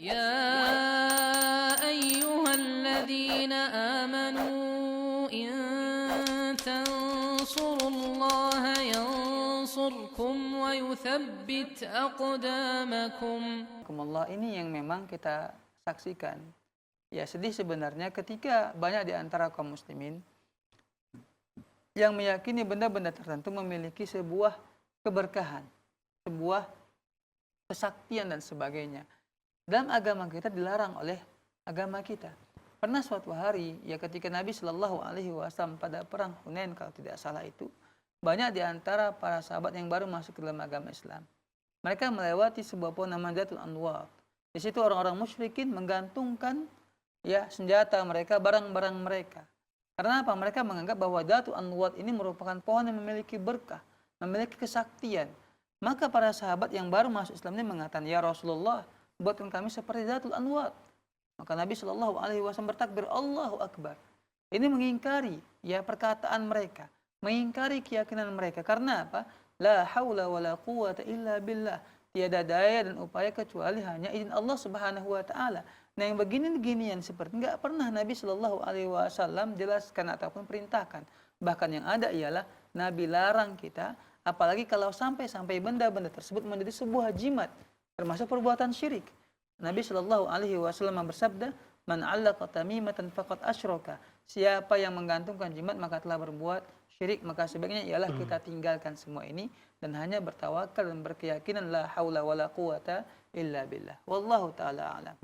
يا أيها الذين آمنوا إن تنصروا الله ينصركم ويثبت أقدامكم. Allah ini yang memang kita saksikan. Ya, sedih sebenarnya ketika banyak di antara kaum muslimin yang meyakini benda-benda tertentu memiliki sebuah keberkahan, sebuah kesaktian dan sebagainya. Dalam agama kita dilarang oleh agama kita. Pernah suatu hari, ya ketika Nabi Shallallahu Alaihi Wasallam pada perang Hunain kalau tidak salah itu, banyak di antara para sahabat yang baru masuk ke dalam agama Islam. Mereka melewati sebuah pohon namanya Dhatul Anwat. Di situ orang-orang musyrikin menggantungkan ya senjata mereka, barang-barang mereka. Karena apa? Mereka menganggap bahwa Dhatul Anwat ini merupakan pohon yang memiliki berkah, memiliki kesaktian. Maka para sahabat yang baru masuk Islam ini mengatakan, ya Rasulullah, buatkan kami seperti Dhatul Anwat. Maka Nabi Shallallahu Alaihi Wasallam bertakbir, Allahu Akbar. Ini mengingkari ya perkataan mereka, mengingkari keyakinan mereka. Karena apa? La haula wa la quwata illa billah. Tiada daya dan upaya kecuali hanya izin Allah Subhanahu wa taala. Nah, yang begini-beginian seperti enggak pernah Nabi Shallallahu Alaihi Wasallam jelaskan ataupun perintahkan. Bahkan yang ada ialah Nabi larang kita, apalagi kalau sampai benda-benda tersebut menjadi sebuah jimat, termasuk perbuatan syirik. Nabi Shallallahu Alaihi Wasallam bersabda, "Man 'allaqa tamimatan faqad asyraka." Siapa yang menggantungkan jimat maka telah berbuat syirik. Maka sebaiknya ialah kita tinggalkan semua ini dan hanya bertawakal dan berkeyakinan la haula wala quwata illa billah. Wallahu taala a'lam.